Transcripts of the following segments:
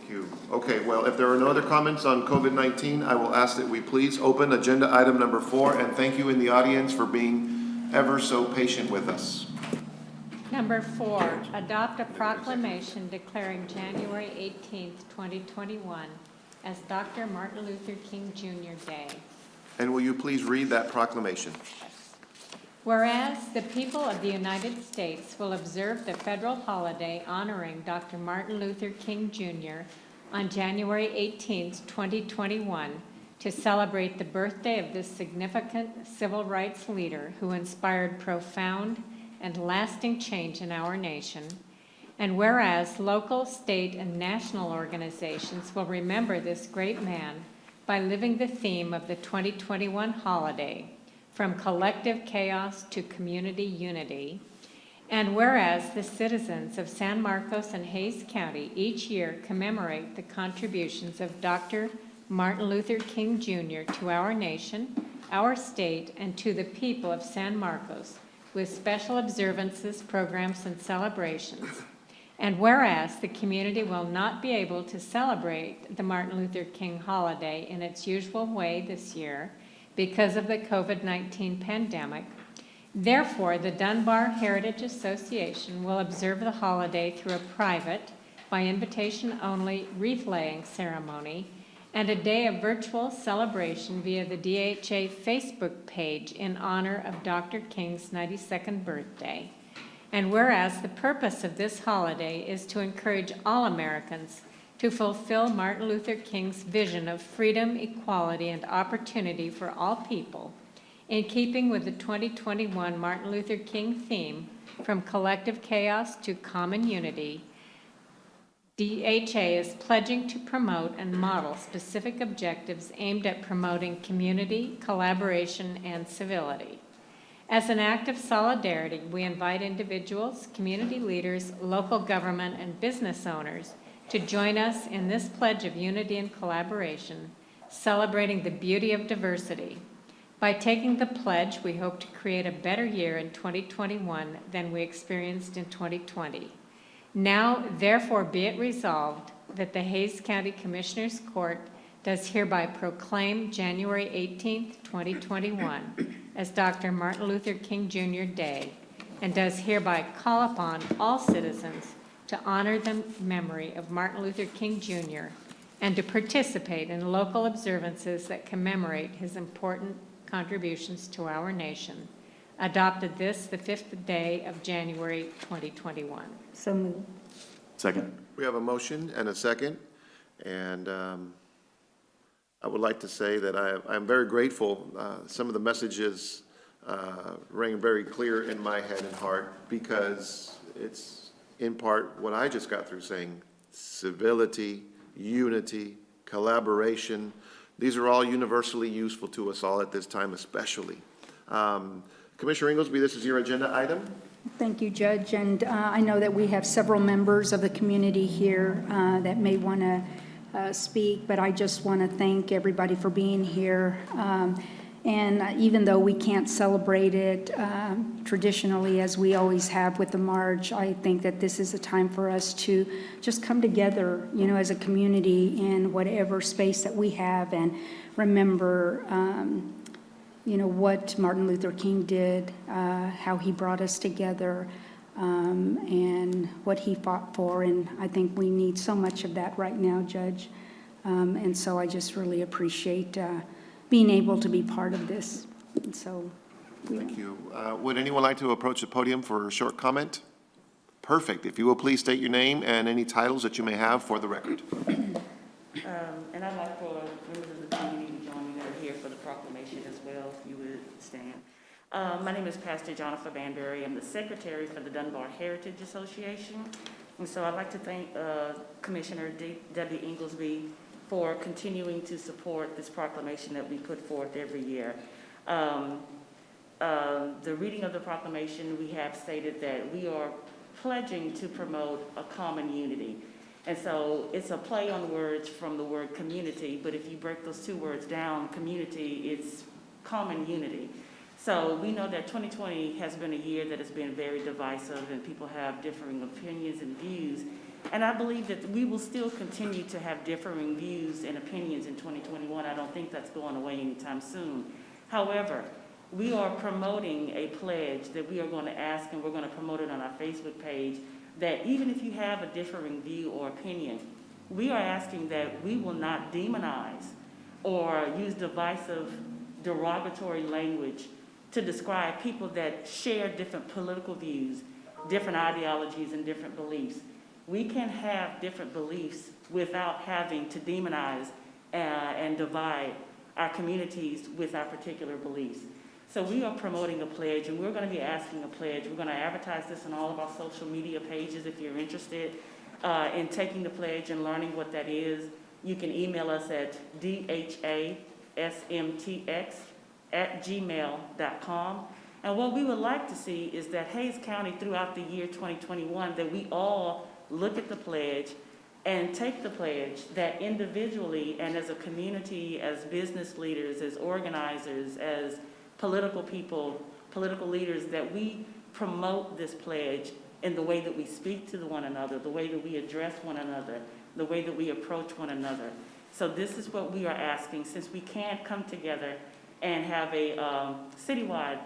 you. Okay, well, if there are no other comments on COVID-19, I will ask that we please open agenda item number 4, and thank you in the audience for being ever so patient with us. Number 4, adopt a proclamation declaring January 18th, 2021 as Dr. Martin Luther King Jr. Day. And will you please read that proclamation? Whereas the people of the United States will observe the federal holiday honoring Dr. Martin Luther King Jr. on January 18th, 2021 to celebrate the birthday of this significant civil rights leader who inspired profound and lasting change in our nation. And whereas local, state, and national organizations will remember this great man by living the theme of the 2021 holiday, from collective chaos to community unity. And whereas the citizens of San Marcos and Hays County each year commemorate the contributions of Dr. Martin Luther King Jr. to our nation, our state, and to the people of San Marcos, with special observances, programs, and celebrations. And whereas the community will not be able to celebrate the Martin Luther King holiday in its usual way this year because of the COVID-19 pandemic, therefore the Dunbar Heritage Association will observe the holiday through a private, by invitation only, wreath-laying ceremony and a day of virtual celebration via the DHA Facebook page in honor of Dr. King's 92nd birthday. And whereas the purpose of this holiday is to encourage all Americans to fulfill Martin Luther King's vision of freedom, equality, and opportunity for all people, in keeping with the 2021 Martin Luther King theme, from collective chaos to common unity, DHA is pledging to promote and model specific objectives aimed at promoting community, collaboration, and civility. As an act of solidarity, we invite individuals, community leaders, local government, and business owners to join us in this pledge of unity and collaboration, celebrating the beauty of diversity. By taking the pledge, we hope to create a better year in 2021 than we experienced in 2020. Now, therefore, be it resolved that the Hays County Commissioners Court does hereby proclaim January 18th, 2021 as Dr. Martin Luther King Jr. Day, and does hereby call upon all citizens to honor the memory of Martin Luther King Jr. and to participate in local observances that commemorate his important contributions to our nation. Adopted this the 5th day of January 2021. So moved. Second. We have a motion and a second, and I would like to say that I'm very grateful. Some of the messages rang very clear in my head and heart, because it's in part what I just got through saying: civility, unity, collaboration. These are all universally useful to us all at this time, especially. Commissioner Inglesby, this is your agenda item. Thank you, Judge. And I know that we have several members of the community here that may want to speak, but I just want to thank everybody for being here. And even though we can't celebrate it traditionally as we always have with the march, I think that this is a time for us to just come together, you know, as a community in whatever space that we have, and remember you know, what Martin Luther King did, how he brought us together, and what he fought for. And I think we need so much of that right now, Judge. And so I just really appreciate being able to be part of this. And so, Thank you. Would anyone like to approach the podium for a short comment? Perfect. If you will please state your name and any titles that you may have for the record. And I'd like for members of the community to join me that are here for the proclamation as well, if you would stand. My name is Pastor Jonathan Banbury. I'm the secretary for the Dunbar Heritage Association. And so I'd like to thank Commissioner Debbie Inglesby for continuing to support this proclamation that we put forth every year. The reading of the proclamation, we have stated that we are pledging to promote a common unity. And so it's a play on words from the word community, but if you break those two words down, community, it's common unity. So we know that 2020 has been a year that has been very divisive, and people have differing opinions and views. And I believe that we will still continue to have differing views and opinions in 2021. I don't think that's going away anytime soon. However, we are promoting a pledge that we are going to ask, and we're going to promote it on our Facebook page, that even if you have a differing view or opinion, we are asking that we will not demonize or use divisive, derogatory language to describe people that share different political views, different ideologies, and different beliefs. We can have different beliefs without having to demonize and divide our communities with our particular beliefs. So we are promoting a pledge, and we're going to be asking a pledge. We're going to advertise this on all of our social media pages if you're interested in taking the pledge and learning what that is. You can email us at dhasmtx@gmail.com. And what we would like to see is that Hays County throughout the year 2021, that we all look at the pledge and take the pledge, that individually and as a community, as business leaders, as organizers, as political people, political leaders, that we promote this pledge in the way that we speak to one another, the way that we address one another, the way that we approach one another. So this is what we are asking, since we can't come together and have a citywide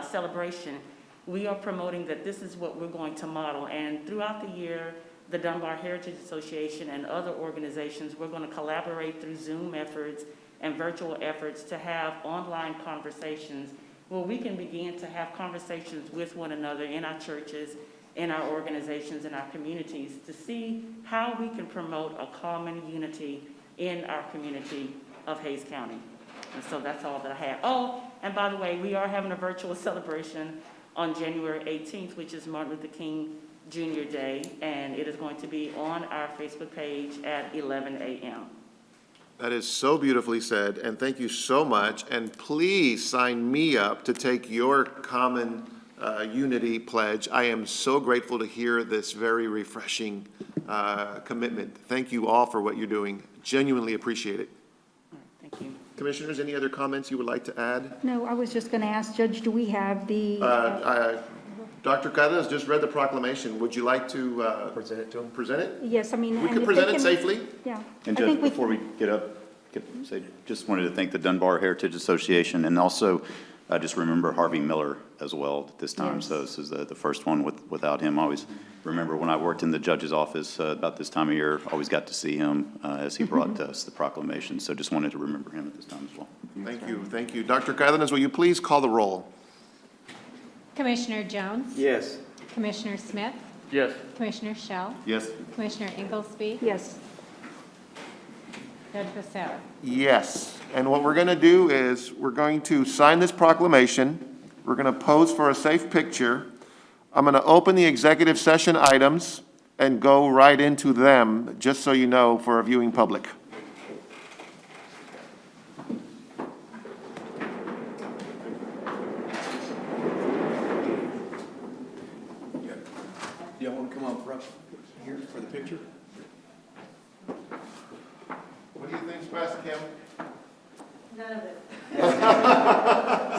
celebration. We are promoting that this is what we're going to model, and throughout the year, the Dunbar Heritage Association and other organizations, we're going to collaborate through Zoom efforts and virtual efforts to have online conversations where we can begin to have conversations with one another in our churches, in our organizations, in our communities, to see how we can promote a common unity in our community of Hays County. And so that's all that I have. Oh, and by the way, we are having a virtual celebration on January 18th, which is Martin Luther King Jr. Day, and it is going to be on our Facebook page at 11 a.m. That is so beautifully said, and thank you so much. And please sign me up to take your common unity pledge. I am so grateful to hear this very refreshing commitment. Thank you all for what you're doing. Genuinely appreciate it. Thank you. Commissioners, any other comments you would like to add? No, I was just going to ask, Judge, do we have the, Dr. Cardenas just read the proclamation. Would you like to Present it to him. present it? yes, I mean. We and can if they present it can- safely. Yeah. And I think Judge, before we get up, just wanted to thank the Dunbar Heritage Association, and also just remember Harvey Miller as well at this time. Yes. So this is the first one without him. I always remember when I worked in the judge's office about this time of year, always got to see him as he brought to us the proclamation. So just wanted to remember him at this time as well. Thank you, thank you. Dr. Cardenas, will you please call the roll? Commissioner Jones? Yes. Commissioner Smith? Yes. Commissioner Shell? Yes. Commissioner Inglesby? Yes. Judge Becerra? Yes, and what we're going to do is, we're going to sign this proclamation. We're going to pose for a safe picture. I'm going to open the executive session items and go right into them, just so you know, for a viewing public. Do y'all want to come on front here for the picture? What do you think, Pastor Kim?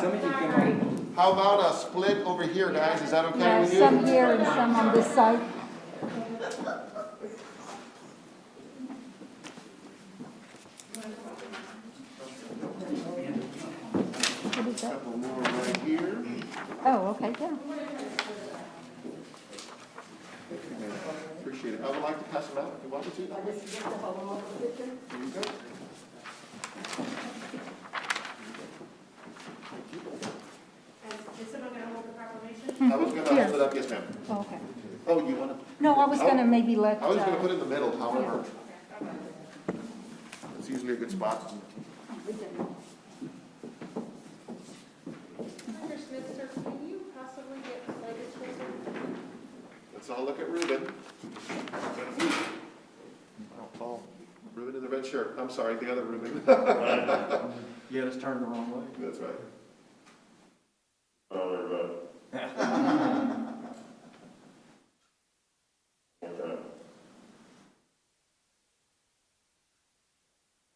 Some of you come on. How about a split over here, guys? Is that okay Yeah, with you? some here and some on this side. What is that? Couple more right here. Oh, okay, yeah. Appreciate it. I would like to pass them out if you want me to. There you go. Is someone going to hold the proclamation? I was going to hold it up, yes, ma'am. Oh, okay. Oh, you want to? No, I was going to maybe let, I was going to put it in the middle, however. It's usually a good spot. Mr. Smith, sir, can you possibly get Slade Spencer? Let's all look at Ruben. Oh, Paul. Ruben in the red shirt. I'm sorry, the other Ruben. Yeah, let's turn the wrong way. That's right.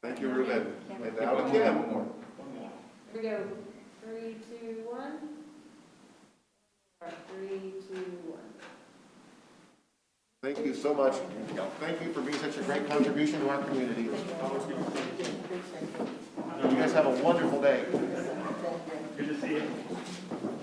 Thank you, Ruben. And now to Kim. Here we go. 3, 2, 1. All right, 3, 2, 1. Thank you so much. Thank you for being such a great contribution to our community. You guys have a wonderful day. Good to see you.